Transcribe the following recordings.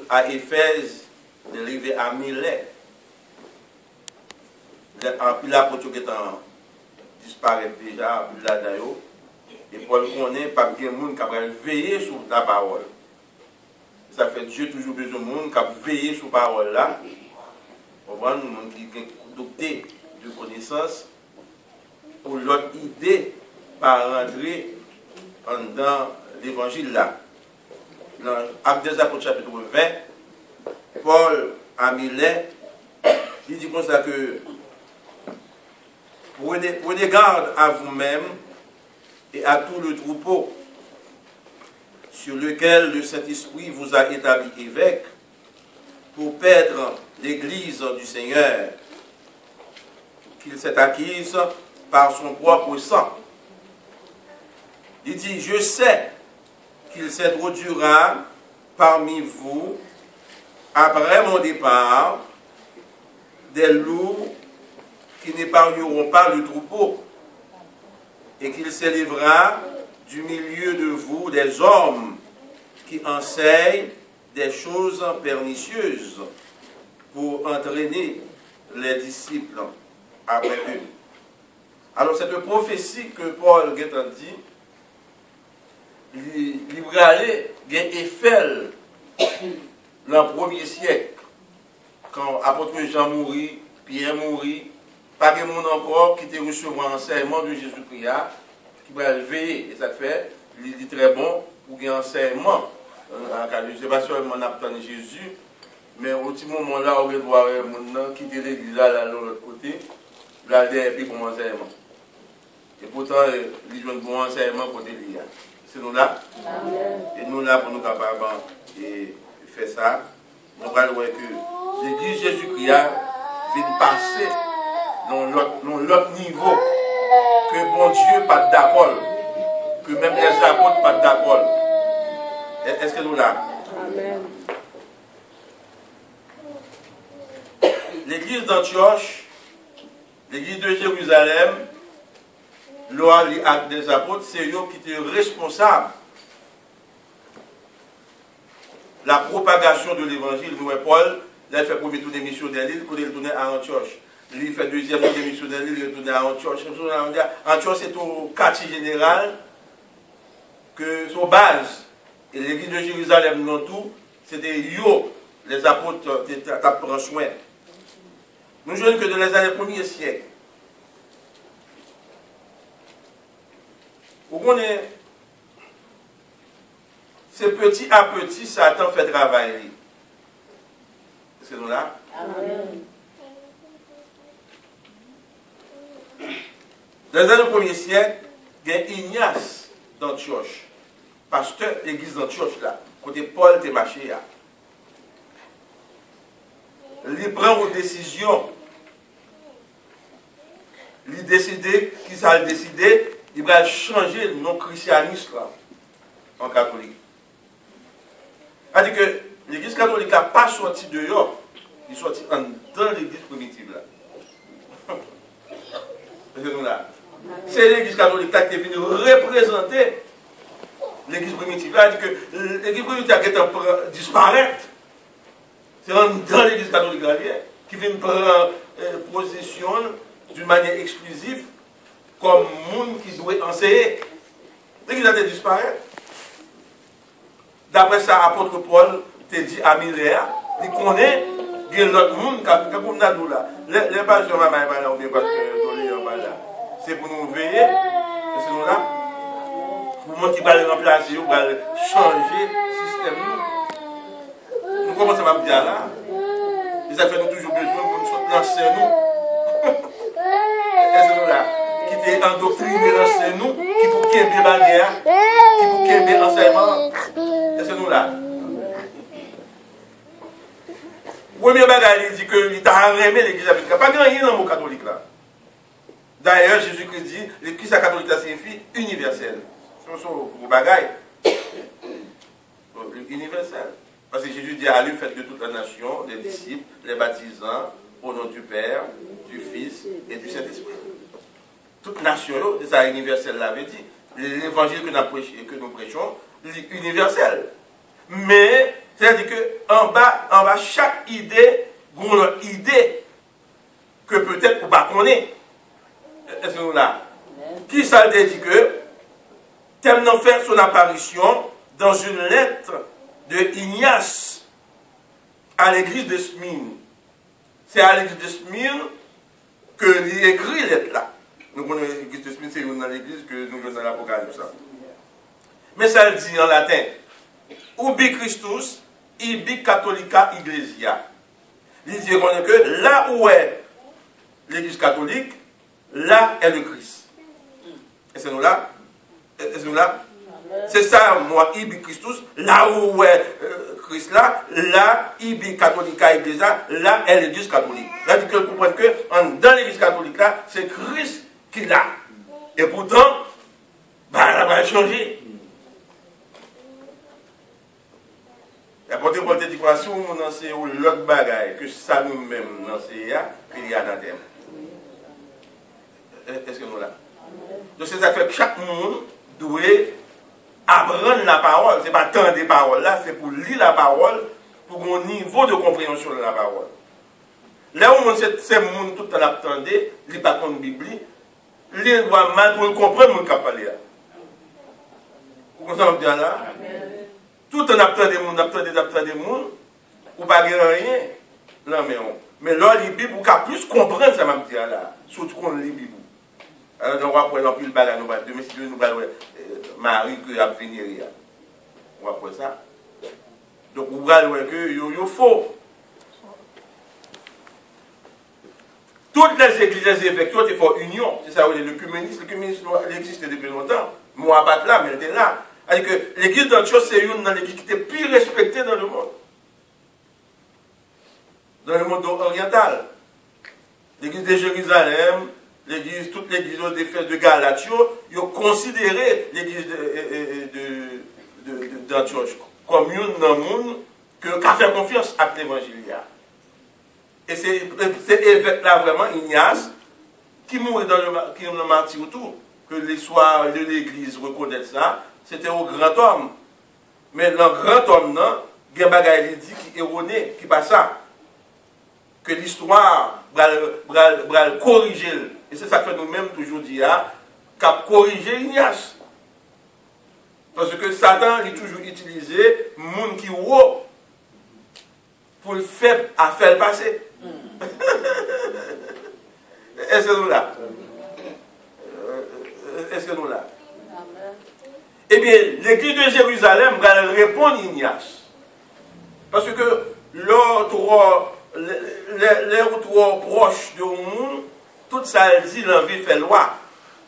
à Éphèse, d'arriver à Milet. Puis l'apôtre qui est disparaît déjà, là-dedans. Et Paul connaît, pas bien de monde qui a veillé sur la parole. Ça fait Dieu toujours besoin de monde qui a veillé sur la parole là. On voit nous qui ont adopté de connaissance pour l'autre idée par rentrer dans l'évangile là. Dans Actes des Apôtres chapitre 20, Paul a mis il dit comme ça que prenez garde à vous-même et à tout le troupeau sur lequel le Saint-Esprit vous a établi évêque pour paître l'Église du Seigneur qu'il s'est acquise par son propre sang. Il dit, je sais qu'il s'introduira parmi vous, après mon départ, des loups qui n'épargneront pas le troupeau, et qu'il s'élèvera du milieu de vous des hommes qui enseignent des choses pernicieuses pour entraîner les disciples après eux. Alors cette prophétie que Paul a dit, il va aller Eiffel dans le 1er siècle, quand l'apôtre Jean mourit, Pierre mourit, pas de monde encore qui te recevoir l'enseignement de Jésus-Christ, qui va le veiller. Et ça fait, il dit très bon pour qu'il y ait un enseignement. Je ne sais pas si on a Jésus, mais au petit moment là, on va voir mon quitter l'église là, de l'autre côté, là, il pour mon enseignement. Et pourtant, il y a un bon enseignement pour des liens. C'est nous là. Et nous là pour nous capables de faire ça. Nous allons voir que l'église Jésus-Christ vient passer dans l'autre niveau. Que bon Dieu pas d'accord. Que même les apôtres pas d'accord. Est-ce que nous là? Amen. L'église d'Antioche, l'église de Jérusalem, loi les actes des apôtres, c'est eux qui étaient responsables de la propagation de l'évangile. Nous, Paul, il fait premier tour des missionnaires, il retourné à Antioche. Il fait deuxième tour des missionnaires, il retourné à Antioche. Antioche, c'est au quartier général, que son base, et l'église de Jérusalem, non tout, c'était eux, les apôtres, qui prennent soin. Nous jouons que dans les années 1er siècle, vous connaissez, c'est petit à petit, Satan fait travailler. C'est nous là? Amen. Dans les années 1er siècle, il y a Ignace d'Antioche, pasteur de l'église d'Antioche là, côté Paul était marché là. Il prend une décision. Il décide, qui ça a décidé, il va changer le nom christianisme en catholique. C'est-à-dire que l'église catholique n'a pas sorti dehors, il est sorti dans l'église primitive là. C'est l'église catholique qui est venue représenter l'église primitive. C'est-à-dire que l'église primitive a disparaître. C'est dans l'église catholique qui vient prendre position d'une manière exclusive comme monde qui doit enseigner. L'église a disparaître. D'après ça, l'apôtre Paul te dit à Miller, il connaît l'autre monde qui a comme nous là. Les pages de ma main là, ou bien parce que là. C'est pour nous veiller, c'est nous là. Pour moi qui va le remplacer, ou va changer le système. Nous commençons à dire là. Et ça fait nous toujours besoin de nous lancer nous. Et c'est nous là. Qui est endoctriné lancer nous, qui pour qu'il y ait des barrières, qui pour qu'il y ait des enseignements. Et c'est nous là. Premier bagage, il dit qu'il t'a aimé l'église catholique. Il n'y a pas grand-chose dans le mot catholique là. D'ailleurs, Jésus-Christ dit, l'église catholique signifie universel. C'est un bagage. Universel. Parce que Jésus dit à lui, faites de toute la nation, les disciples, les baptisants, au nom du Père, du Fils et du Saint-Esprit. Toute nation, c'est ça universel l'avait dit. L'évangile que nous prêchons, c'est universel. mais c'est-à-dire que en bas, chaque idée, une idée que peut-être vous ne connaissez pas. Est-ce que nous là? Qui ça dit que thème d'en faire son apparition dans une lettre de Ignace à l'église de Smyrne. C'est à l'église de Smyrne que il écrit cette lettre là. Nous connaissons l'église de Smyrne, c'est dans l'église que nous faisons dans l'Apocalypse. Mais ça le dit en latin. Ubi Christus, ibi Catholica Ecclesia. Il dit que là où est l'église catholique, là est le Christ. Et c'est nous là? Est-ce que là? C'est ça, moi, ibi Christus, là où est Christ là, ibi Catholica Ecclesia, là est l'église catholique. Là, il dit que vous comprenez que dans l'église catholique là, c'est Christ qui l'a. Et pourtant, bah, elle va changer. La portée pour l'éducation, c'est l'autre bagaille que ça nous-mêmes, qu'il y a dans le thème. Est-ce que nous là? Donc c'est ça que chaque monde doit apprendre la parole. Ce n'est pas tant des paroles là, c'est pour lire la parole, pour un niveau de compréhension de la parole. Là où c'est le monde tout le temps attendait, il n'est pas comme la Bible, il doit mal pour comprendre ce qu'il a parlé. Vous comprenez bien là? Tout en attendant des monde, ou pas rien, là, mais là, les Bibles, vous pouvez plus comprendre ça, même là, surtout qu'on lit Bible. Alors, on va prendre l'empile de bagarre, demain, si Dieu nous va Marie qui a venir. On va prendre ça. Donc, vous voyez que il faut. Toutes les églises, les évêques, il faut union. C'est ça, l'œcuménisme. L'œcuménisme, il existe depuis longtemps. Moi, pas là, mais elle était là. C'est-à-dire que l'église d'Antioche, c'est une dans l'église qui était plus respectée dans le monde. Dans le monde oriental. L'église de Jérusalem, toute l'église de Galatio, ils ont considéré l'église d'Antioche comme une dans le monde qui a fait confiance à l'évangile. Et c'est évêque-là vraiment, Ignace, qui mourit dans le martyr autour, que l'histoire de l'église reconnaît ça. C'était au grand homme. Mais le grand homme, non, il y a un bagage dit qui est erroné, qui passe ça. Que l'histoire va corriger. Et c'est ça que nous-mêmes toujours disons, qu'à corriger Ignace. Parce que Satan a toujours utilisé le monde qui est haut pour le faire à faire passer. Est-ce que nous là? Est-ce que nous là? Eh bien, l'église de Jérusalem va répondre à Ignace. Parce que l'autre proche de monde, tout ça dit l'envie fait loi.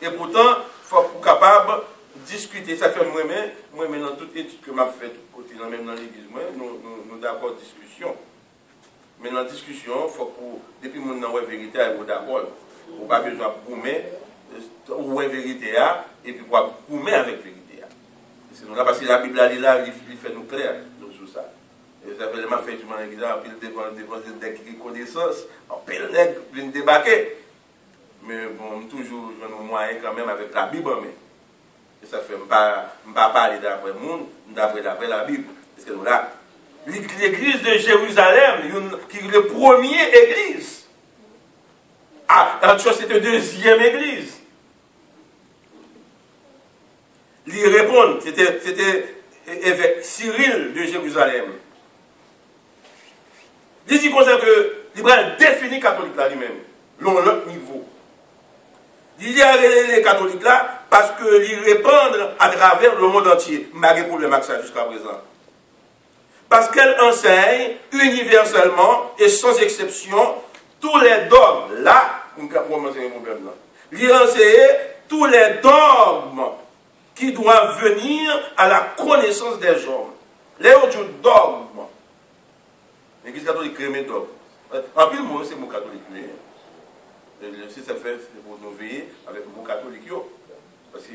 Et pourtant, il faut être capable de discuter. Ça fait moi-même dans toute étude que m'a fait, même dans l'église, nous d'accord discussion. Mais dans la discussion, il faut que, depuis mon nom, la vérité, elle est d'accord. On n'a pas besoin de boumer, ou la vérité, et puis pour boumer avec la vérité. Parce que la Bible, il fait nous clair sur ça. Et ça fait fait tout le monde exemple, il dépend des connaissances, en pile nègre vient débarquer. Mais bon, toujours, je me moyen quand même avec la Bible. Et ça fait, je ne vais pas parler d'après le monde, d'après la Bible. Parce que là, l'église de Jérusalem, qui est la première église. Antioche, c'était la deuxième église. Il répond, c'était évêque Cyril de Jérusalem. Il dit comme ça que il va définir catholique là lui-même, l'autre niveau. Il y a les catholiques là parce qu'ils répandent à travers le monde entier. Malgré pour le max jusqu'à présent. Parce qu'elle enseigne universellement et sans exception tous les dogmes. Là, on commence un problème là. Il enseigne tous les dogmes qui doivent venir à la connaissance des hommes. Les autres dogmes. L'Église catholique crée mes dogmes. En plus, moi, c'est mon catholique. Si ça fait, c'est pour nous veiller avec mon catholique. Parce que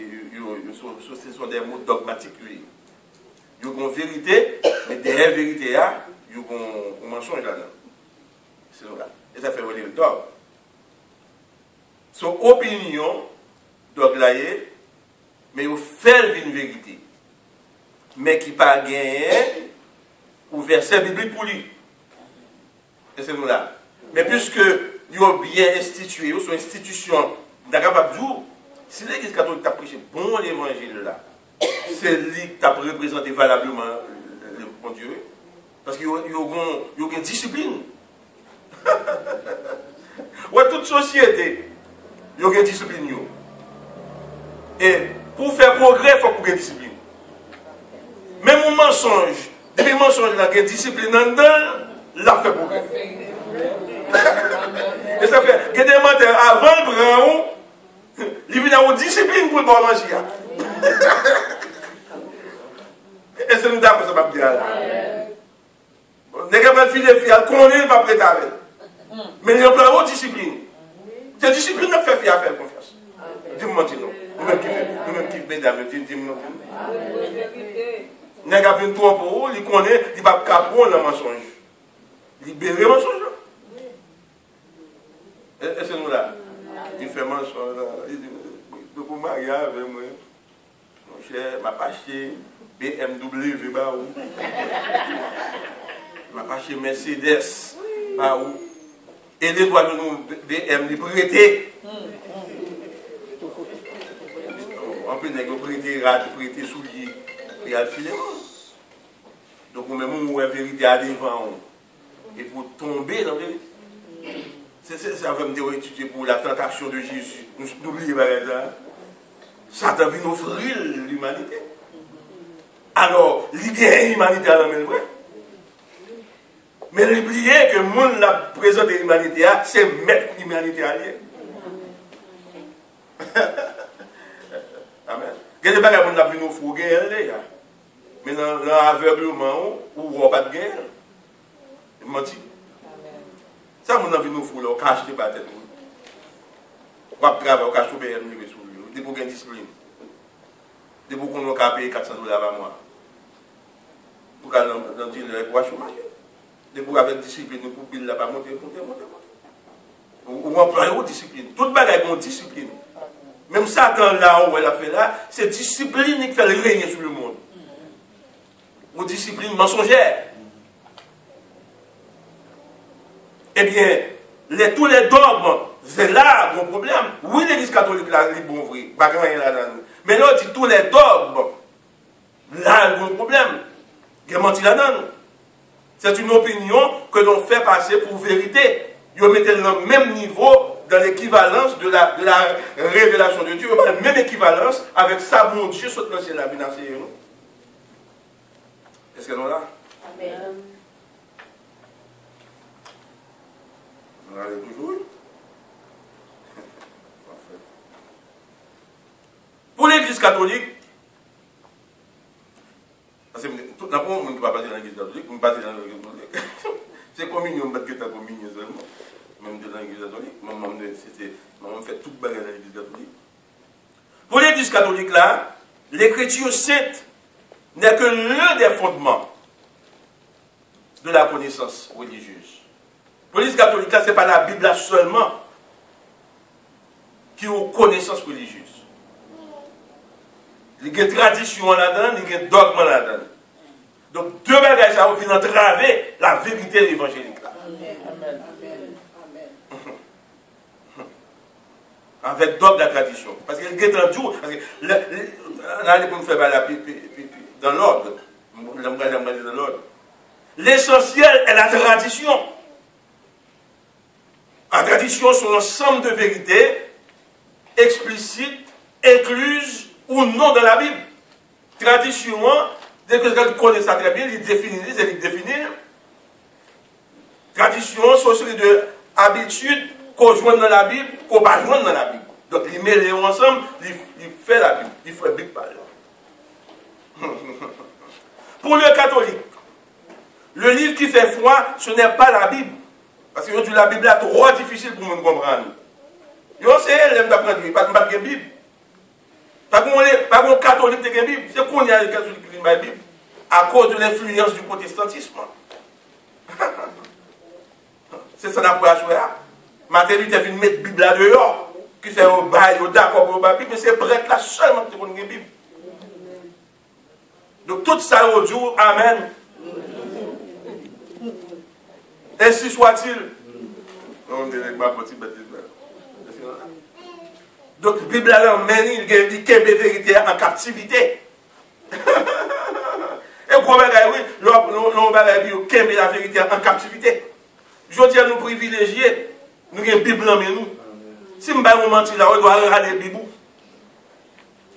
ce sont des mots dogmatiques. Il y a une vérité, mais derrière la vérité, il y a un mensonge là-dedans. Et ça fait voler le dogme. Son opinion, dogme là, mais il fait une vérité. Mais qui pas gagné ou verset biblique pour lui. Et c'est nous là. Mais puisque ils ont bien institué, ils sont institutions, d'accord, si l'Église catholique a prêché bon l'évangile là, c'est lui qui a représenté valablement le bon Dieu. Parce qu'il y a une discipline. Ouais, toute société, il y a une discipline. Et pour faire progrès, il faut qu'il y ait une discipline. Même un mensonge, depuis le mensonge, il y a une discipline dedans, là, fait progrès. Et ça fait que des menteurs avant le grand, il vient avoir une discipline pour le bon manger. Et c'est nous d'accord, ça va dire là. Les gars veulent filer fier, qu'on n'est pas prêt à elle. Mais il y a une discipline. Cette discipline n'a fait fier à faire confiance. Dis-moi, dis-nous. Nous-mêmes qui mesdames, dis-moi. Les gars viennent trop pour eux, ils connaissent, ils ne peuvent pas prendre le mensonge. Libérer le mensonge. Et c'est nous là. Il fait mensonge là. Il dit, pour marier avec moi, mon cher, ma paché, BMW, bah où. Ma paché Mercedes, bah où. Et les doigts de nous, BM, les prêter. On peut prêter rad, prêter souliers, et à le filer. Donc, même on a la vérité à devant. Et pour tomber dans la vérité. Ça va me dire étudier pour la tentation de Jésus. N'oubliez pas ça. Satan vient offrir l'humanité. Alors, l'idée l'humanité à la même vrai. Mais n'oubliez que le monde l'a présenté l'humanité, c'est mettre l'humanité à lien. Amen. Il y a des bagages qui ont vu nous faire guerre. Mais dans l'aveuglement, où on n'a pas de guerre, il m'a dit. Ça, mon envie nous fout là, on cache les tête. On va travailler, on cache tout le BM sur lui. Des pour gagner discipline. Des pour qu'on a payé $400 par mois. Pour qu'on ait dit le chômage. Des pour avec discipline, pour qu'il ne pas monter. Ou employer une discipline. Toute bagaille est une discipline. Même Satan là, où elle a fait là, c'est discipline qui fait régner sur le monde. Ou discipline mensongère. Eh bien, tous les dogmes, c'est là mon problème. Oui, l'Église catholique là, c'est bon, vrai, pas grand rien là-dedans. Mais là, on dit tous les dogmes, là, il y a un problème. Il y a menti là-dedans. C'est une opinion que l'on fait passer pour vérité. Ils mettent le même niveau dans l'équivalence de la révélation de Dieu. La même équivalence avec ça, mon Dieu, saute dans la vie. Est-ce que nous là? Amen. On allait toujours. Pour l'Église catholique, parce que tout d'abord, on ne peut pas passer dans l'Église catholique, on ne peut pas passer dans l'Église catholique. C'est communion, on ne peut pas être communion seulement. Même de l'Église catholique, on fait tout bagarre dans l'Église catholique. Pour l'Église catholique, là, l'écriture sainte n'est que l'un des fondements de la connaissance religieuse. Pour l'Église catholique, ce n'est pas la Bible là seulement qui a une connaissance religieuse. Il y a une tradition là-dedans, il y a un dogme là-dedans. Donc, deux bagages, ça viennent entraver la vérité de l'évangélique là. Amen. Avec dogme de la tradition. Parce qu'il y a un jour, là, on fait dans l'ordre. Dans l'ordre. L'essentiel est la tradition. La tradition, c'est l'ensemble de vérités explicites, incluses ou non dans la Bible. Tradition, dès que quelqu'un connaît ça très bien, il définit. Tradition, c'est aussi de habitude qu'on joint dans la Bible, qu'on ne va pas joindre dans la Bible. Donc, il met les ensemble, il fait la Bible. Il fait la Bible par là. Pour le catholique, le livre qui fait foi, ce n'est pas la Bible. Parce que la Bible est trop difficile pour nous comprendre. Yo, c'est elle qui apprend, pas de Bible. Pas de catholique qui a une Bible. C'est qu'on y a des catholiques qui ont une Bible. À cause de l'influence du protestantisme. C'est ça qu'on a pour la Matin, il a fait mettre la Bible là dehors. Qui fait un bail, d'accord pour la Bible, mais c'est prêtre là seulement qui a une Bible. Donc tout ça au jour, amen. Ainsi soit-il. Donc, la Bible a mené il y a vérité en captivité. Et comment oui, l'on va dire qu'il y a la vérité en captivité. Je dis à nous privilégier, nous avons une Bible en nous. Si nous ne pouvons pas mentir là, on doit regarder la Bible.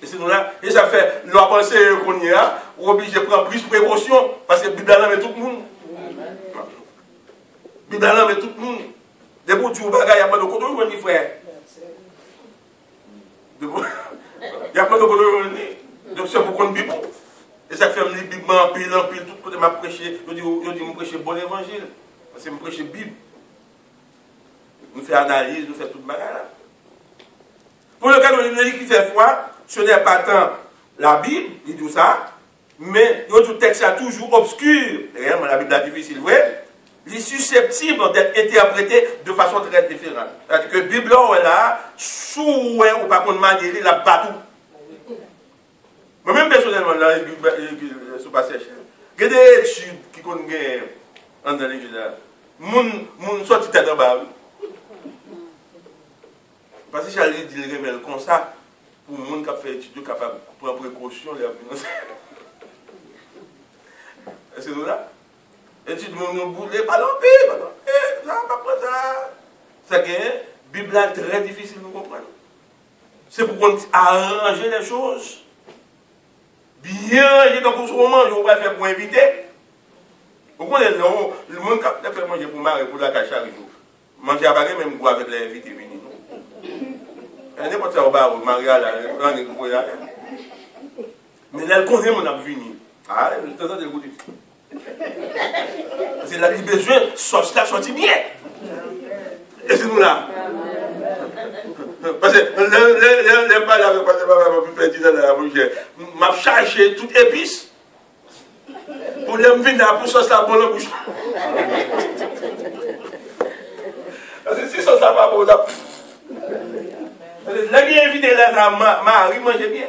Et c'est nous là, et ça fait, nous avons pensé qu'on y a, on est obligé de prendre plus de précautions, parce que la Bible met tout le monde. La Bible met tout le monde. Des bouts de bagaille, il n'y a pas de côté, on dit frère. Il n'y a pas de côté, donc c'est pour qu'on Bible. Et ça fait les Bible en pile, tout côté m'a prêché, je dis, je prêche bon évangile. Parce que je prêche Bible. Nous faisons analyse, nous faisons toute bagaille là. Pour le cas de l'Église qui fait foi, ce n'est pas tant la Bible, dit tout ça, mais le texte est toujours obscur. Réellement, la Bible est difficile, vrai? Il est susceptible d'être interprété de façon très différente. C'est-à-dire que la Bible est là, sous ou pas contre manier, la batou. Moi-même, personnellement, là, je suis pas sèche. Il y a des études qui connaissent dans l'Église là. Moun sorti tête en bas. Parce que Charlie dit le révèle comme ça, pour les gens qui fait études, capable de prendre précaution, les finances. C'est nous là. Études, nous boulons, pas l'empire, ça va pas prendre ça. C'est que la Bible est très difficile de comprendre. C'est pour qu'on arrange les choses. Bien, j'ai donc ce moment, je vais faire pour inviter. Vous connaissez, le monde qui a fait manger pour manger pour la cache chaque jour. Manger à Paris, même avec les invités venus. N'importe quoi, on va Maria là, on est pour là. Mais là, elle connaît mon avenir. Ah, je t'entends de l'écouter. C'est là qu'il a besoin de sortir bien. Et c'est nous là. Parce que les pas là, parce que je vais faire la bouche. M'a cherché toute épice. Pour les venir là, pour sauce là, pour la bouche. Parce que si sauce là, pas pour la. La bien invité là, Marie mangeait bien.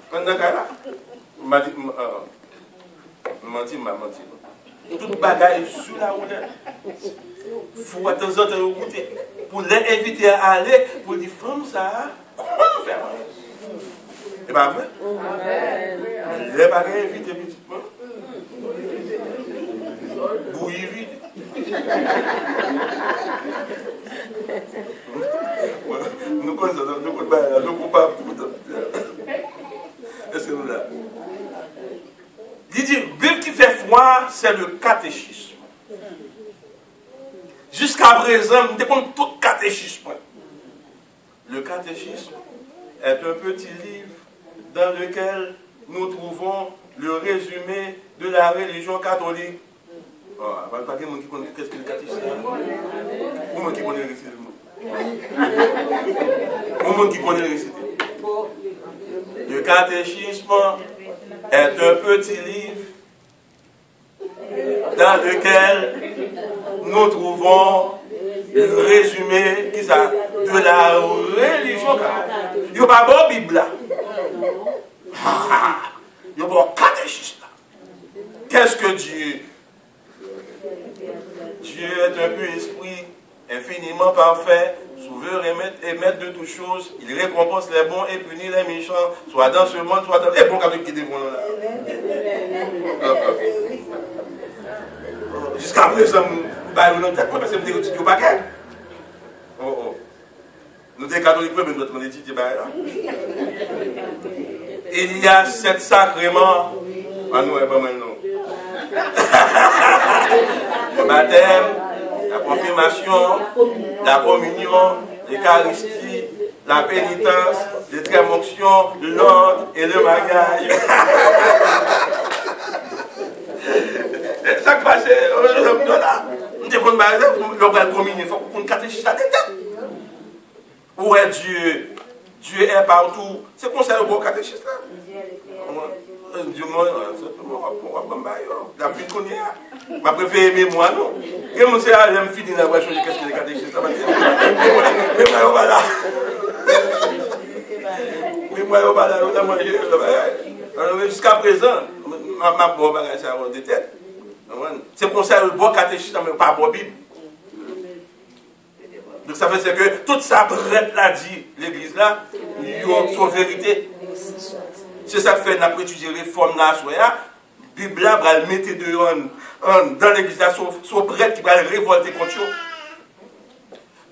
Quand on a là, m'a dit, menti. Toute bagaille sous la route. Il faut de temps en temps écouter. Pour les inviter à aller, pour dire, femme ça, comment faire? C'est pas vrai? Les bagailles invités petitement. Bouillie vide. Nous connaissons, nous coupables. Est-ce que nous là? Il dit, Bible qui fait foi, c'est le catéchisme. Jusqu'à présent, nous dépendons tout catéchisme. Le catéchisme est un petit livre dans lequel nous trouvons le résumé de la religion catholique. Oh, pas quelqu'un qui connaît qu'est-ce que le catéchisme. Ou moi qui connais le réciter. Ou moi qui connais le réciter. Le catéchisme est un petit livre dans lequel nous trouvons le résumé de la religion catholique. Il n'y a pas de Bible là. Il n'y a pas de catéchisme là. Qu'est-ce que Dieu? Dieu est un peu esprit, infiniment parfait, souverain et maître de toutes choses. Il récompense les bons et punit les méchants, soit dans ce monde, soit dans... Et bon, quand même, qui défend là. Jusqu'à présent, nous ne sommes pas étudiés au paquet. Nous sommes catholiques, mais nous sommes étudiés là. Il y a 7 sacrements. Ah non, pas maintenant. Le baptême, la confirmation, la communion, l'Eucharistie, la pénitence, les trémonctions, l'ordre et le mariage. Ça qui passe, nous devons marier, nous devons communier, il faut qu'on catéchise la tête. Où est Dieu? Dieu est partout. C'est comme ça le bon catéchisme là. Dieu m'a la vie qu'on y a. Ma préférée mémoire, non. Et moi, c'est j'aime finir la voix, je qu'est-ce que les catéchistes. Mais moi, voilà. Mais moi, voilà, on a mangé. Jusqu'à présent, ma bonne bagage, c'est à avoir des têtes. C'est pour ça que le bon catéchisme, mais pas bon Bible. Donc ça fait que toute sa brette là dit l'église là, il y a son vérité. C'est ça que fait n'a étudié réforme là, la Bible là va le mettre dans l'église là, son brette qui va le révolter contre eux.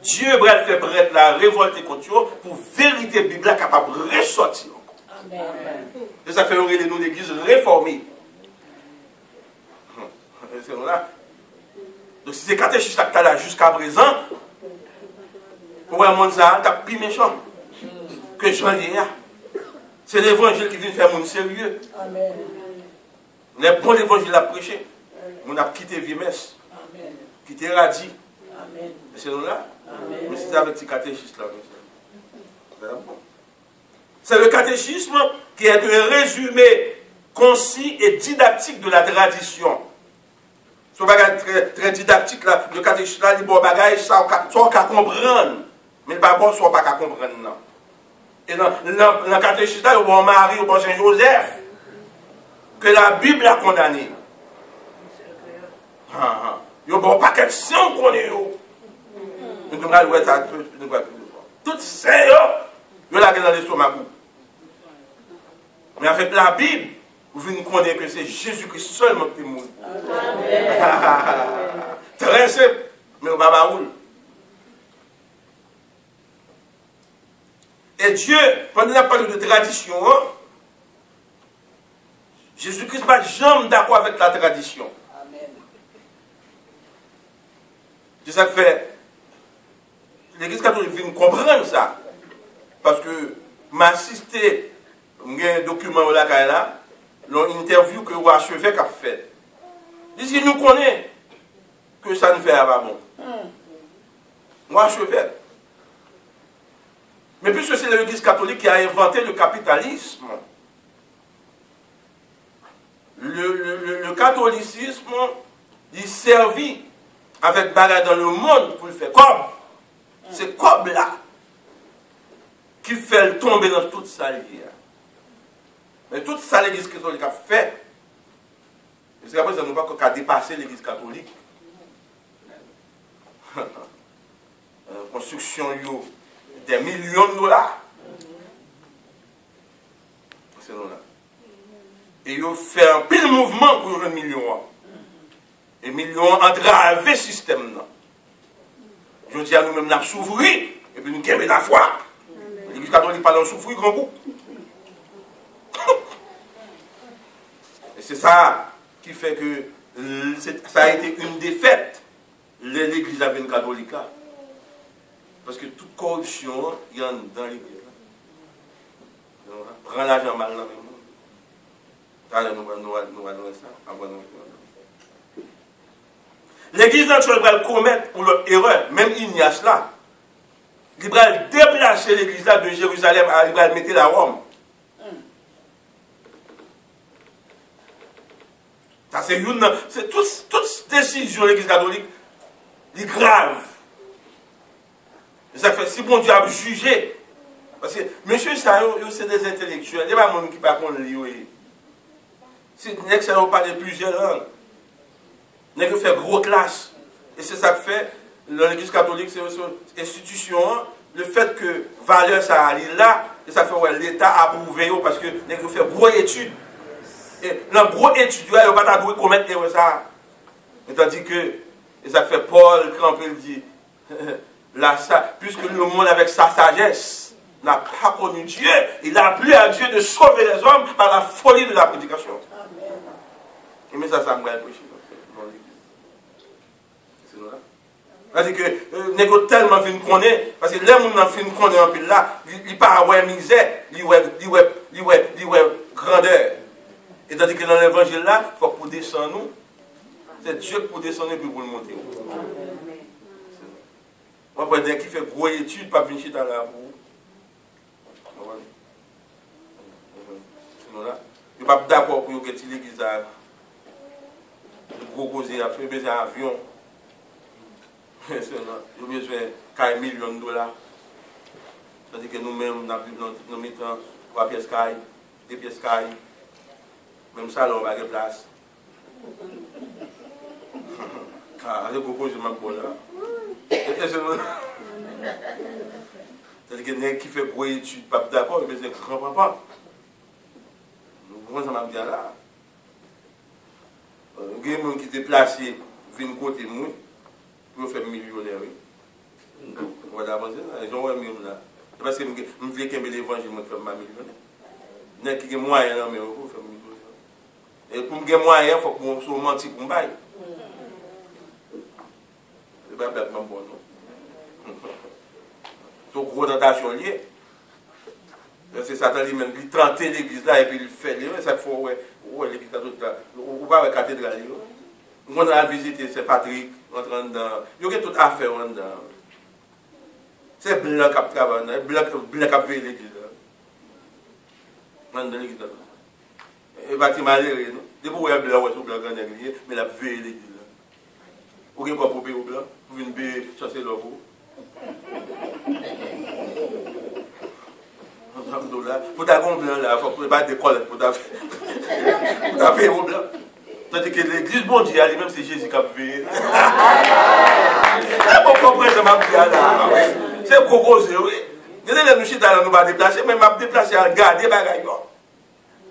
Dieu va faire brette là, révolter contre eux pour vérité Bible là capable de ressortir. Et ça fait nous l'église réformée. C'est là. Donc si c'est catéchisme qui est là jusqu'à présent, pour un monde ça, t'as plus méchant que Jean Léa. C'est l'évangile qui vient faire mon sérieux. Amen. Les bons l'évangile à prêcher. On a quitté Vimès, quitté Radis. C'est là. Mais c'est avec ce catéchisme là. C'est le catéchisme qui est un résumé concis et didactique de la tradition. Ce bagage très didactique là, le catéchisme là, il bon bagage, ça on peut comprendre. Mais pas bon, soit pas qu'à comprendre, non. Et dans le catéchisme, il y a bon Marie, il y a bon Saint-Joseph, que la Bible a condamné. Il y a bon paquet de sang qu'on est. Nous devons voir ça, tout ça, il y a dans l'estomac. Mais avec la Bible, vous venez connaître que c'est Jésus-Christ seulement qui est mort. Très simple, mais on va pas. Et Dieu, pendant qu'on parle de tradition, Jésus-Christ n'est pas jamais d'accord avec la tradition. C'est ça que fait. L'Église catholique vient comprendre ça. Parce que m'a assisté à un document là, l'interview que le roi archevêque a fait. Il dit, nous connaissons que ça ne fait pas bon. Roi archevêque. Mais puisque c'est l'Église catholique qui a inventé le capitalisme, le catholicisme, il servit avec bagarre dans le monde pour le faire comme. C'est comme là qui fait tomber dans toute sa vie. Mais toute ça l'Église catholique a fait. Parce qu'après, ça ne va pas dépasser l'Église catholique. Construction, des millions de dollars. C'est là. Et ils ont fait un pile mouvement pour un million. Et millions entravé le système. Je dis à nous-mêmes, nous avons souffert, et puis nous avons la foi. L'Église catholique parle de souffrir grand coup. Et c'est ça qui fait que ça a été une défaite, l'Église catholique. Parce que toute corruption, il y en a dans l'Église. Prends l'argent mal dans le monde. Nous allons ça. L'Église naturelle va le commettre pour leur erreur, même Ignace là. Il va déplacer l'Église là de Jérusalem, il va le mettre à Rome. Ça c'est toute décision de l'Église catholique, est grave. Ça fait si bon Dieu a jugé. Parce que, monsieur, ça, c'est des intellectuels. Il n'y a pas de monde qui ne peut pas lire. C'est que ça parle de plusieurs langues. Il n'y a que faire gros classe. Et c'est ça que fait, dans l'Église catholique, c'est une institution, le fait que valeur ça arrive là, et ça fait ouais, l'État approuvé parce que il y a que faire gros études. Et dans gros études, il n'y a pas de commettre ça. Et tandis que, et ça fait Paul, quand il dit, puisque le monde avec sa sagesse n'a pas connu Dieu, il a plu à Dieu de sauver les hommes par la folie de la prédication. Amen. Et mais ça me va prêcher dans l'église. C'est là. C'est-à-dire que nous avons tellement vu qu'on est, parce que les gens qui ont fait qu'on est en pile là, ils ne parlent pas de misère, ils ont grandeur. Et tandis que dans l'évangile là, il faut pour descendre nous, c'est Dieu pour descendre et puis pour le monter. Moi, pour dire qui fait gros études, pas venir dans la boue. Sinon là, je ne suis pas d'accord pour que l'église a gros causé, a fait besoin d'avion. Il y a besoin de millions de dollars. C'est-à-dire que nous-mêmes, nous mettons 3 pièces cailles, 2 pièces cailles. Même ça, là, on va de place. Ah, je propose, je m'appelle là. C'est-à-dire que les gens qui font quoi études, pas d'accord, mais c'est grand-papa. Comment ça m'a dit là? Il y a des gens qui étaient placés, viennent côté moi, pour faire millionnaire. On va avancer là, ils ont un million là. C'est parce que je veux que l'évangile me fasse ma millionnaire. Il y a qui ont moyen là, mais il faut faire millionnaire. Et pour me gagner moyen, il faut que je sois menti pour me bailler. C'est pas bête, bon, non. C'est une grosse tentation liée. C'est Satan lui-même qui tente l'église là et puis il fait. Ça faut, ouais, l'église là, ou pas la cathédrale. On a visité Saint-Patrick, on train dedans. Il y a tout à faire dedans. C'est blanc qui travaille, blanc qui veille l'église là. Dans l'église là. Et bâtiment l'air, non? Depuis où il y a blanc, ouais, c'est blanc grand église, mais la veille l'église là. Ou bien quoi pour payer au blanc, pour venir chasser l'eau. Pour ta gomme blanc là, il faut pas décoller pour ta payer au blanc. Tandis que l'église mondiale, même c'est Jésus qui a veillé. C'est pour comprendre ça m'a dit là. C'est pour causer, oui. Nous nous pas déplacer, mais m'a déplacer à garder bagaille.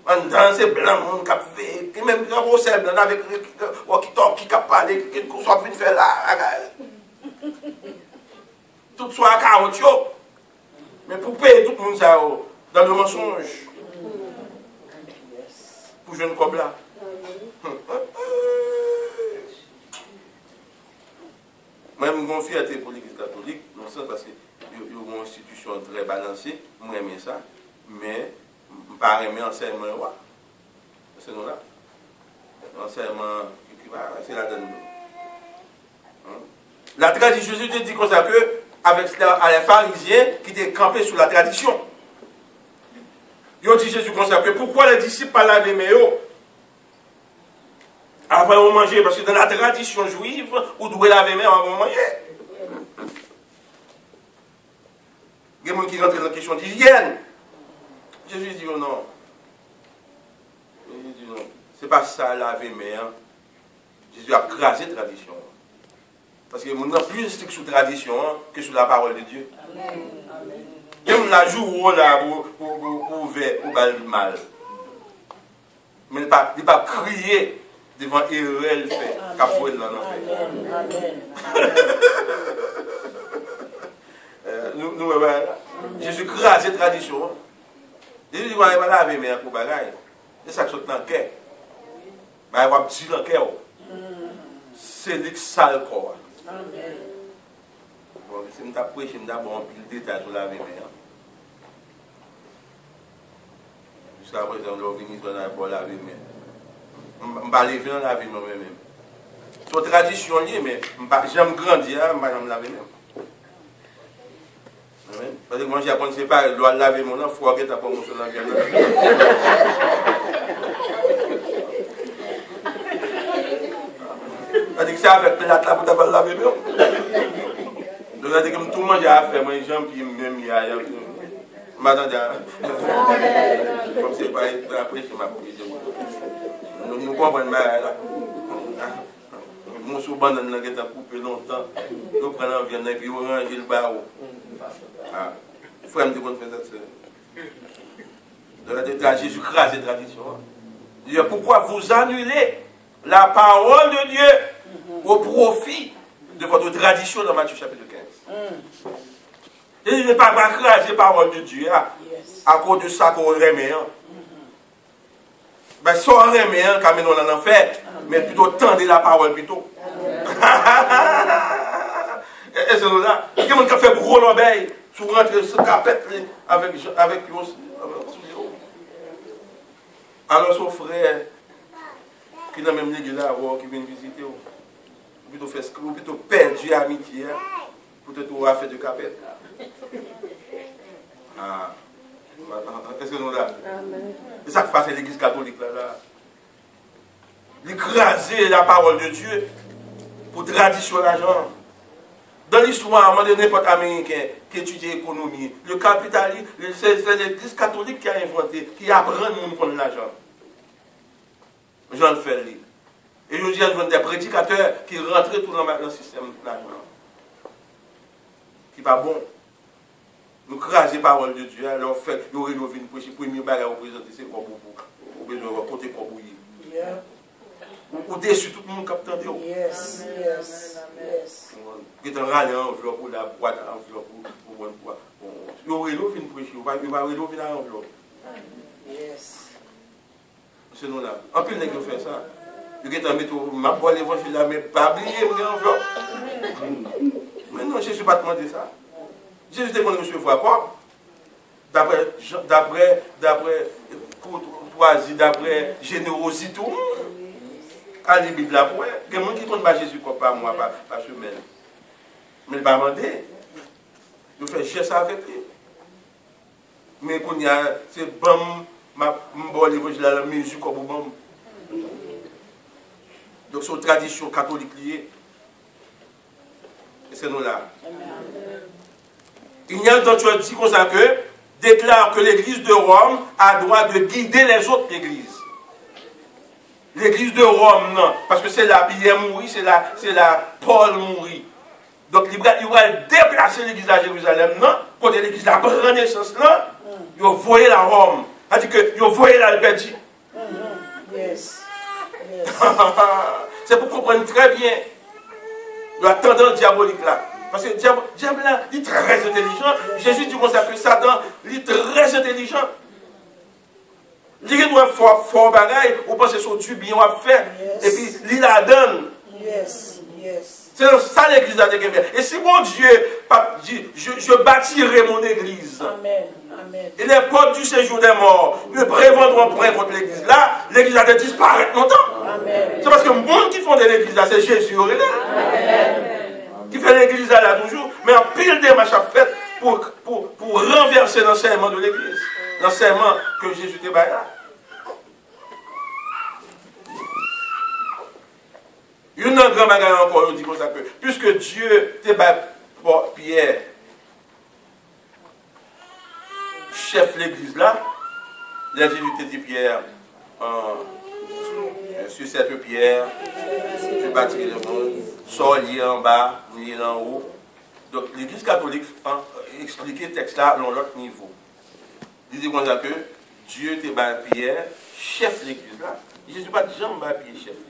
En dans c'est blanc, mon qui a veillé. Même quand on s'est blanc avec qui a parlé, qui soit venu faire là. Tout soit à 40 euros. Mais pour payer tout le monde ça dans le mensonge. Pour jeune comme là. Même mon fierté pour l'église catholique, non sens parce que y a une institution très balancée, moi j'aime ça, mais je ne pas aimer enseignement là. C'est nous là. Enseignement c'est la donne. La tradition, je te dis comme ça que avec les pharisiens qui étaient campés sous la tradition. Ils ont dit Jésus comme ça que pourquoi les disciples pas laver mes eaux avant de manger? Parce que dans la tradition juive, vous devez laver mes avant de manger. Il y a des gens qui rentrent dans la question d'hygiène. Jésus dit oh non. Il dit non. Ce n'est pas ça laver mes mains. Jésus a crasé la tradition. Parce que les gens sont plus stricts sur la tradition que sur la parole de Dieu. Même la joue là pour faire ou mal. Mais il ne pas crier devant Hérel fait qu'après là non fait. Nous Jésus crase cette tradition. Jésus dit qu'on va laver mais pour bagaille. C'est ça que saute dans le cœur. Mais il va dire dans le cœur. C'est le sale corps. Bon, si je prêche, je vais avoir un pile de détails sur la vie. Jusqu'à présent, je vais venir dans la vie. Je ne vais pas lever dans la vie moi-même. C'est une tradition, mais j'aime grandir, je ne vais pas laver même. Parce que moi, je ne sais pas, je dois laver mon enfant, il faut que tu aies pas mon son dans la vie. C'est avec plate là pour t'avoir lavé bien. Donc c'est comme tout le monde a fait, moi les gens qui même il y a m'attendais. Comme c'est pas après c'est ma prise. Nous comprenons là. Mon sous-bande n'a pas coupé longtemps. Nous prenons viande et puis on range le barreau. Ah, frère me dit qu'on fait ça. Donc Jésus crase cette tradition. Il dit pourquoi vous annulez la parole de Dieu au profit de votre tradition dans Matthieu chapitre 15. Il n'est pas craser la parole de Dieu à cause de ça qu'on remet. Ben, ça on remet quand même on en fait, mais plutôt tendre la parole plutôt. Et c'est là. Il y a des gens qui fait gros l'obéi, souvent rentrer ce capette avec lui aussi. Alors son frère, qui n'a même l'église là, qui vient visiter, plutôt fait ce plutôt perdu amitié, pour te trouver à faire de capette. Ah, est-ce que nous là? C'est ça que fait l'église catholique là. L'écraser la parole de Dieu pour tradition l'argent. Dans l'histoire, à un moment donné, n'importe américain qui étudie l'économie, le capitalisme, c'est l'église catholique qui a inventé, qui apprend le monde pour l'argent. Jean le fait. Et je dis, il y a des prédicateurs qui rentrent tout dans le système là. Qui n'est pas bon. Nous crasons la parole de Dieu, alors fait, nous rénovons une prêche, premier bagage à représenter, c'est quoi pour besoin de côté pour bouillir. Ou déçu tout le monde qui a entendu. Yes, yes, yes. Qui est en râle enveloppe ou la boîte enveloppe pour nous rénover une prêche, on va rénover la enveloppe. Yes. C'est nous là. En plus, les gens font ça. Ils ont mis ma boîte l'évangile là, mais pas oublier l'enveloppe. Mais non, Jésus n'a pas demandé ça. Jésus demande de recevoir quoi? D'après courtoisie, d'après générosité, à la Bible, il y a des gens qui ne comptent pas Jésus comme pas moi, pas semaine. Mais il ne va pas demander. Il fait geste avec lui. Mais quand il y a, c'est bon, je vais l'évangile à la mesure comme bon. Donc c'est une tradition catholique liée. Et c'est nous là. Il y a d'autres dit comme ça que déclare que l'Église de Rome a droit de guider les autres églises. L'Église de Rome, non, parce que c'est la Pierre mourit, c'est la Paul mourit. Donc il va déplacer l'Église à Jérusalem, non, quand l'Église a pris naissance là, il va voyer la Rome. C'est-à-dire que il va voyer l'Albert. Yes. C'est pour comprendre très bien la tendance diabolique là. Parce que le diable là, il est très intelligent. Jésus dit comme ça que Satan, il est très intelligent. Il doit faire fort bagaille, ou penser sur Dieu bien à faire, et puis il la donne. Yes, yes. C'est ça l'église a dit. Et si mon Dieu dit, je bâtirai mon église. Amen. Amen. Et les portes du séjour des morts ne prévendront point contre l'église là, l'église a disparaître longtemps. C'est parce que le monde qui fonde l'église là, c'est Jésus. Amen. Qui fait l'église là toujours, mais en pile de marches à faire pour renverser l'enseignement de l'église. L'enseignement que Jésus te baille là. Une grande bagarre encore, on dit comme ça que, puisque Dieu te baille pour Pierre, chef de l'église là, il a dit Pierre, sur cette pierre, je bâtirai le monde, soit lié en bas, lié en haut. Donc l'église catholique expliquait le texte là dans l'autre niveau. Il dit comme ça que Dieu te bat Pierre, chef de l'église là. Jésus pas jamais bat Pierre, chef de l'église.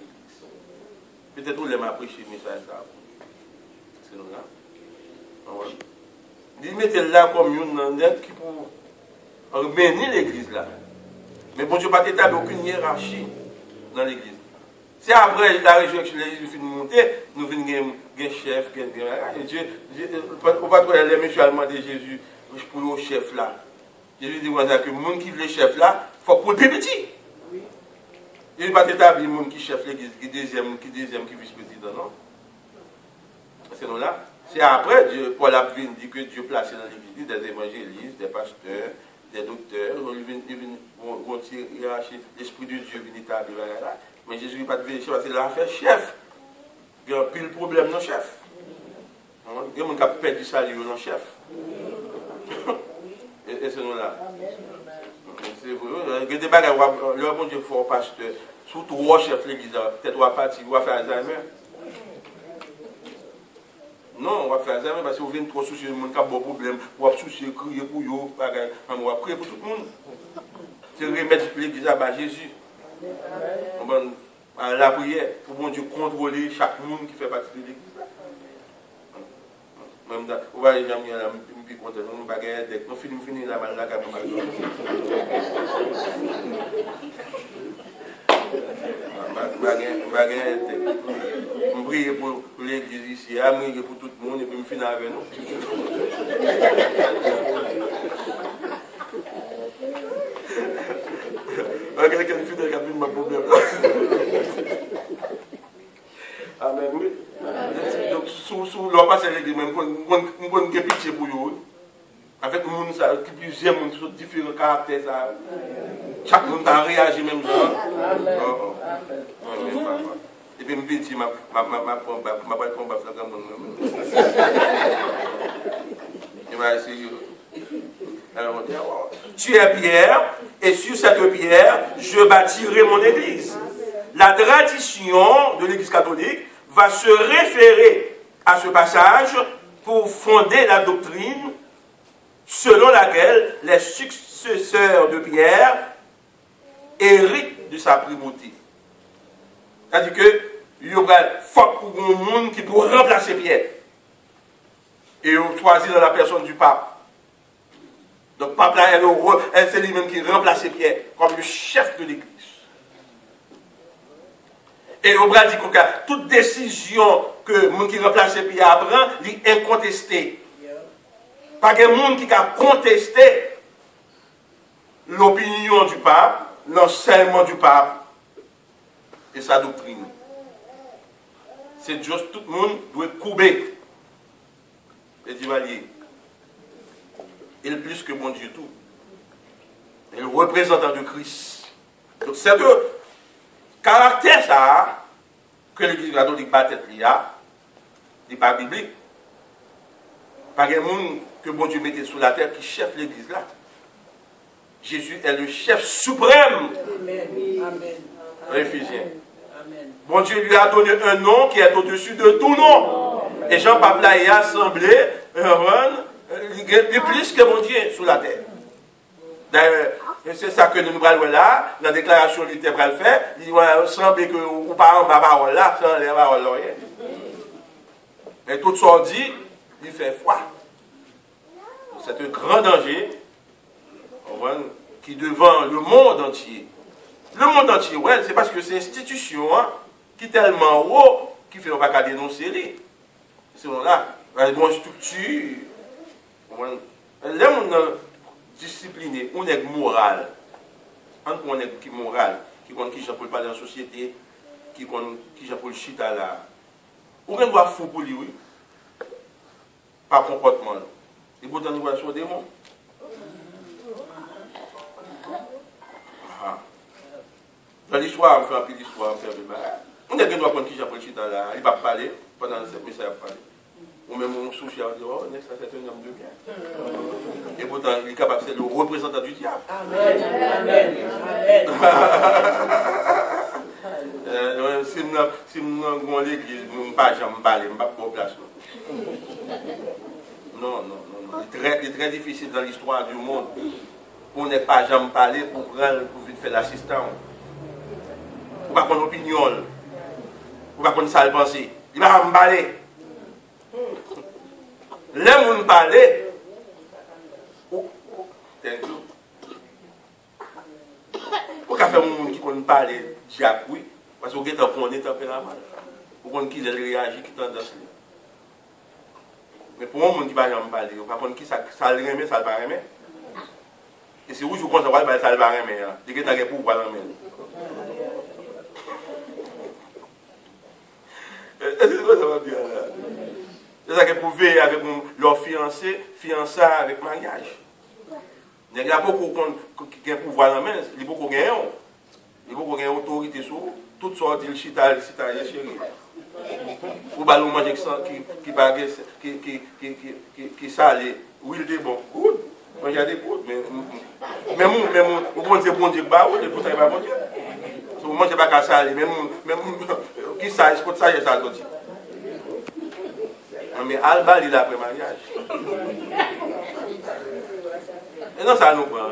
Peut-être qu'on l'aime apprécier le message là. C'est nous là. Il mettait là comme une net qui pour mener l'église là. Mais bon Dieu n'a pas établi aucune hiérarchie dans l'église. C'est après la résurrection de l'église finit de monter, nous venons un chef, Dieu, on va trouver les messieurs allemands de Jésus pour le chef là. Jésus dit que le monde qui veut le chef là, il faut pour le petit. Il n'a pas établi le monde qui chef l'église, qui deuxième, qui vice-président, non? C'est nous là. C'est après, Paul a dit que Dieu placé dans l'église des évangélistes, des pasteurs, des docteurs, l'esprit de Dieu vient établir là. Mais Jésus n'a pas de vérifier parce qu'il a fait chef. Il y a plus de problème dans le chef. Il y a des gens qui ont perdu sa vie dans le chef. Et c'est nous là. C'est vrai. Il y a des bagages, le bon Dieu fort pasteur, surtout au chef de l'église, peut-être on va partir, on va faire Alzheimer. Non, on va faire Alzheimer parce que vous venez trop soucier de monde qui a beaucoup de problèmes, on va soucier, crier pour eux, on va prier pour tout le monde. C'est remettre l'église à Jésus. La prière pour bon Dieu contrôler chaque monde qui fait partie de l'église. Même on va aller jamais là, puis quand on va gagner dès qu'on finit la mal là quand on prie pour l'église ici, on prie pour tout le monde et puis on finit avec nous. Quelqu'un de fidèle qui a vu ma problème. Amen, oui. Donc, sous leur passé à l'église, on a pitié pour eux. Avec le monde qui plusieurs monde sur différents caractères. Chaque monde a réagi même genre. Et puis, je me dis, ma alors, tu es Pierre, et sur cette pierre, je bâtirai mon église. la tradition de l'Église catholique va se référer à ce passage pour fonder la doctrine selon laquelle les successeurs de Pierre héritent de sa primauté. C'est-à-dire que il y aura fort pour un monde qui pourra remplacer Pierre. Et on choisit dans la personne du pape. Donc, le pape là, c'est lui-même qui remplace Pierre comme le chef de l'Église. Et on va dire que toute décision que le monde qui remplace Pierre prend, est incontestée. Pas de monde qui a contesté l'opinion du pape, l'enseignement du pape et sa doctrine. C'est juste tout le monde doit couper. Et dire, il est plus que mon Dieu tout. Il est le représentant de Christ. Donc c'est le caractère ça que l'Église catholique bat tête là, n'est pas biblique. Pas de monde que mon Dieu mettait sous la terre qui chef l'Église là. Jésus est le chef suprême. Amen. Éphésiens. Bon Dieu lui a donné un nom qui est au-dessus de tout nom. Et Jean-Pape là, il a assemblé plus que mon Dieu sous la terre. D'ailleurs, c'est ça que nous allons là, dans la déclaration littérale fait, il va sembler que vous parlez ma parole là, sans les paroles là. Et tout ça dit, il fait froid. C'est un grand danger qui devant le monde entier. Le monde entier, ouais, c'est parce que c'est l'institution qui est tellement haut qui fait qu'on ne va pas dénoncer. C'est là, une bonne structure. Les gens disciplinés, on est moral. On est moral, qui connaît qui j'appelle pas dans la société, qui connaît qui j'appelle chita là. On doit fou pour lui, oui. Par comportement. Et pourtant, nous voyons des démons. Dans l'histoire, on fait un peu d'histoire, on fait un peu de bagarre. On a quelqu'un qui j'appelle chita là, il va parler pendant cette message, il va parler. Ou même on souche et on dit, oh, ça c'est un homme de bien. Et pourtant, il est capable, c'est le représentant du diable. Amen. Amen. Amen. Si nous avons l'église, nous ne pas jamais parler, nous ne pas place. Non. Il est très difficile dans l'histoire du monde. On n'est pas jamais parlé pour vite faire l'assistant. Pour pas qu'on opinion. Pour pas qu'on salle penser. Il va me parler. Les gens parlent. Pourquoi faire un monde qui connaît parler Jacques, oui? Parce qu'on est tempérament. Pour qu'on qui réagit, qui tendance. Mais pour un monde qui ne va pas parler, on ne va pas qui ça le remet, ça le va remettre. Et c'est où je pense que ça le va remettre. C'est que tu as pour voir la main. Est-ce que ça va bien là? C'est ça qu'ils pouvaient avec leur fiancé avec mariage. Il y a beaucoup qui ont pouvoir dans la main, il y a beaucoup qui ont autorité sur toutes sortes de chita chérie. Ou bien on mange qui salé, oui il est bon, good. Moi j'ai des good, mais vous pensez bon Dieu bah oui, pour ça il va bon Dieu. Si vous mangez pas qu'à salé, même qui ça, c'est pour ça il ça d'autres. Mais Alba, il a après mariage. Et non, ça nous prend.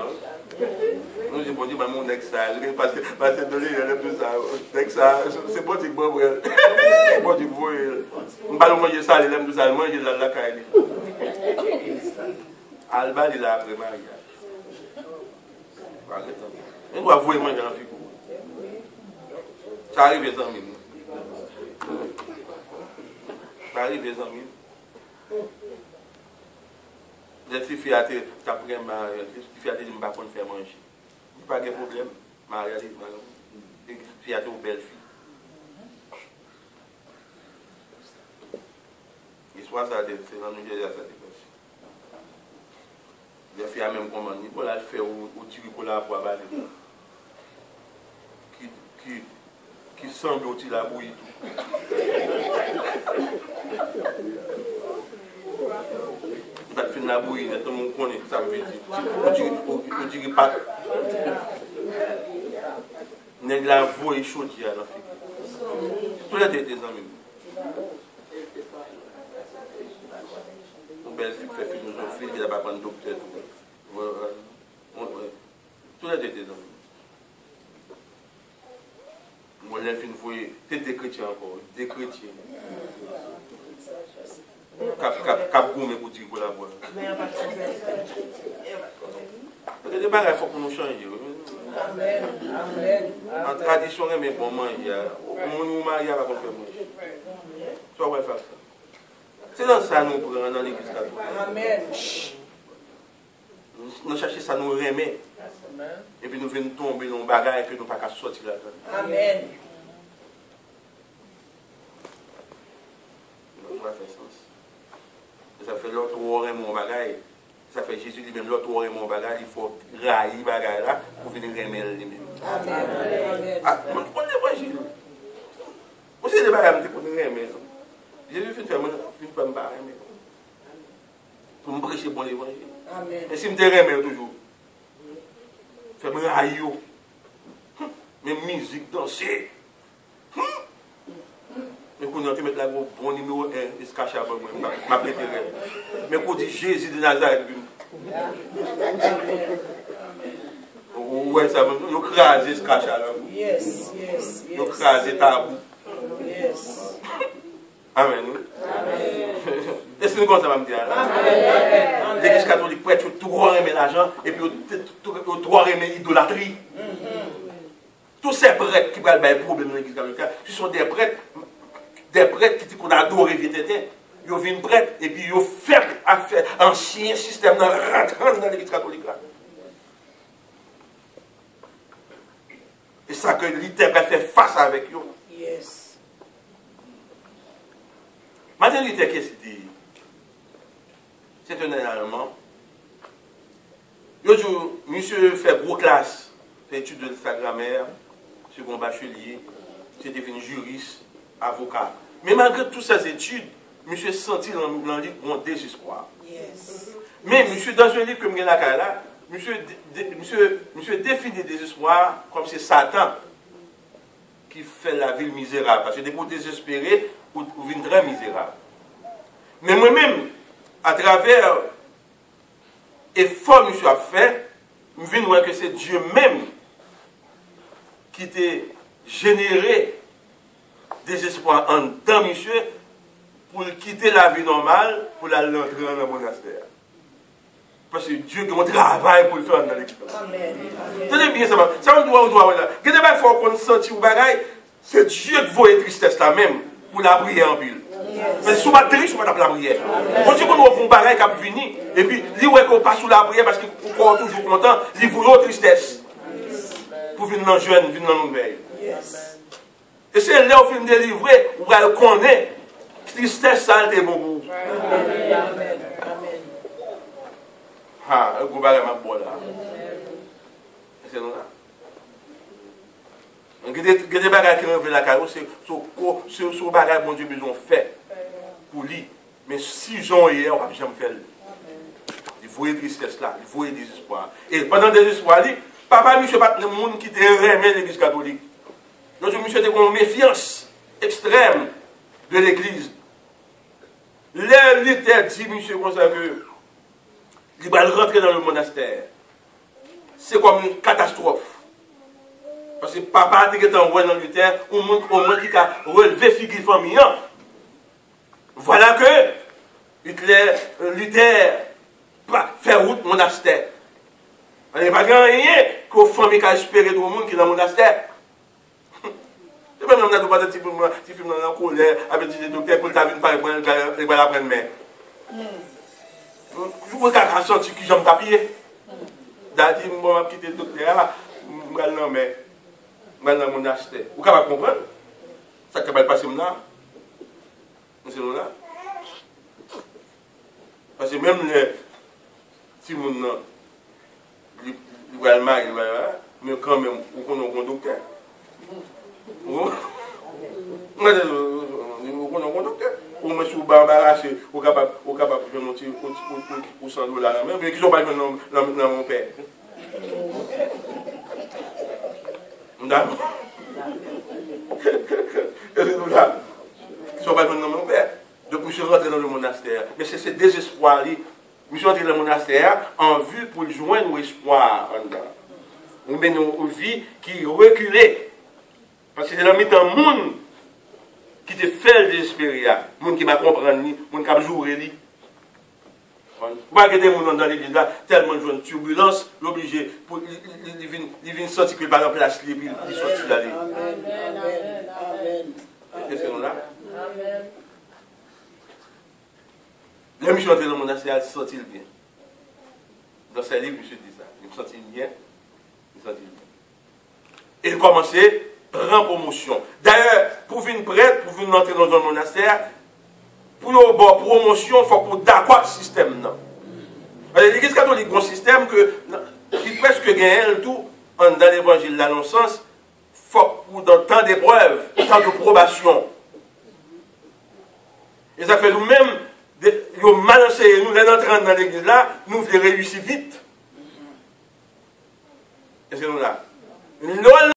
Nous disons, bon Dieu, mon ex, parce que de lui, il aime tout ça. C'est bon, c'est bon, bon, tu vois. On ne peut pas manger ça, il aime tout ça, manger la caille. Alba, il a après mariage. On doit voir manger en figure. Ça arrive les amis. Ça arrive les amis. Les filles à dire que je ne peux pas faire manger. Il n'y a pas de problème. Les filles à dire aux belles filles. L'histoire, c'est dans le milieu de ça. Les filles à même commande. Il faut la faire au tiricola pour abattre. Qui semble au tira bouillie. Ça fait la bouillie, tout le monde connaît, ça veut dire. On dirait pas. Nèg la voix est chaude, il y a la fille. Tout le temps, des amis. Une belle fille qui fait philosophie, qui n'a pas prendre docteur. Tout le temps, des amis. Moi, j'ai une fois, t'es des chrétiens encore, des chrétiens. Cap gourmet pour dire pour la boire. Il y a des bagages qu'il faut qu'on nous change. Amen. Amen. En tradition, mais bon, il y a un mari qui va faire manger. Tu vas faire ça. C'est dans ça que nous prenons dans l'église catholique. Amen. Nous cherchons ça, nous remet. Et puis nous venons tomber dans le bagage et que nous ne pouvons pas sortir là-dedans. Amen. Ça fait sens. Ça fait l'autre oreille mon bagage. Ça fait Jésus lui-même l'autre oreille mon bagage. Il faut railler le bagage là pour venir remettre lui-même. Amen. Ah, on prend l'évangile. Vous savez, les bagages pour nous remettre. Jésus fait faire me barrer. Pour me prêcher bon l'évangile. Amen. Mais si je me remets toujours, faire me railler. Mes musiques, danser. Mais quand on met la bon numéro 1, il se cache à moi, ma préférée. Mais quand on dit Jésus de Nazareth, ouais, ça va, nous craser ce cache à moi. Yes, yes, yes. Nous craser tabou. Yes. Amen. Est-ce que nous commençons à me dire? L'Église catholique prête tout remet l'argent et puis tout remet l'idolâtrie. Tous ces prêtres qui prennent des problèmes dans l'Église catholique, ce sont des prêtres qui qu'on adore vite. Ils viennent prêtres et puis ils font un ancien système dans l'Église catholique. Et ça que l'Éternel fait face avec eux. Yes. Maintenant, l'Éternel, qu'est-ce qu'il dit? C'est un Allemand. Monsieur fait gros classe, fait études de sa grammaire, second bachelier, c'est devenu juriste, avocat. Mais malgré toutes ces études, monsieur senti dans le livre mon désespoir. Yes. Mais monsieur, dans un livre comme il y a là, monsieur définit le désespoir comme c'est Satan qui fait la vie misérable. Parce que des pour désespérer, ou vient très misérable. Mais moi-même, à travers l'effort que monsieur a fait, je viens de voir que c'est Dieu même qui t'a généré désespoir en temps, monsieur, pour quitter la vie normale, pour aller entrer dans le monastère. Parce que Dieu a un travail pour le faire dans l'église. Amen. Tenez bien ça. Ça, on doit là. Quand il faut qu'on sente au bagaille, c'est Dieu qui voit la tristesse là même pour la prière en pile. Mais si on va triste, on va la prière. Quand Dieu qu'on ouvre un bagaille qui a fini, et puis, il voit qu'on passe sous la prière parce qu'on est toujours content, il voit la tristesse. Pour venir dans le jeûne, venir dans le veille. Et c'est là où on finit de délivrer, où on connaît, tristesse, ça, c'est bon. Amen. Ah, le gros bagage m'a bon là. C'est nous là. Il y a des bagages qui reviennent la carrière, c'est ce bagage bon Dieu besoin fait pour lui. Mais si j'en ai, on va jamais faire. Il faut être tristesse là, il faut être désespoir. Et pendant le désespoir, papa, monsieur, pas le monde qui te remet l'église catholique. Donc, monsieur, était une méfiance extrême de l'église. L'État dit, monsieur, comme ça que il va rentrer dans le monastère. C'est comme une catastrophe. Parce que papa était envoyé dans le terre, au monde qui a relevé figure famille. Voilà que Luther fait route monastère. On n'est pas rien qu'aux familles qui ont espéré tout le monde qui est dans le monastère. C'est même on a pas de petit film dans la colère, avec des docteurs pour t'avoir une part et pour la prendre. Je vois qu'à la sortie qui j'aime papier. Dadi, je vais quitter le docteur là, je vais aller dans le monastère. Vous pouvez comprendre? Ça ne va pas passer là. C'est là. Parce que même si mon il va le mal, mais quand même, vous connaissez un docteur. Vous connaissez un docteur. Ou me sou embarrassé, ou capable de faire mon petit pour $100 là, mais qui sont pas dans mon père. Et nous là. Ils sont pas dans mon père. Donc, je suis rentré dans le monastère. Mais c'est ce désespoir. Je suis rentré dans le monastère en vue pour joindre l'espoir. On met nos vies qui reculait. Parce que c'est dans le monde qui te fait le désespérer. Le monde qui m'a compris, le monde qui a joué. Vous voyez des gens dans l'église là, tellement de turbulence, l'obligé, il vient sortir que par la place libre, il sortit d'aller. Qu'est-ce que nous là? Les missions de mon monastère, ils sortent bien. Dans ces livres, je dis ça. Ils sortent bien. Ils sortent bien. Et il commençait, prend promotion. D'ailleurs, pour venir prêtre, pour venir entrer dans un monastère, pour avoir promotion, il faut qu'on d'accord avec le système. L'Église catholique a un système qui presque gagne tout dans l'évangile de l'annonçance, faut dans tant d'épreuves, tant de probation. Et ça fait nous-mêmes, nous mal enseigné, nous, les entrants dans l'église là, nous voulons réussir vite. Et c'est nous là.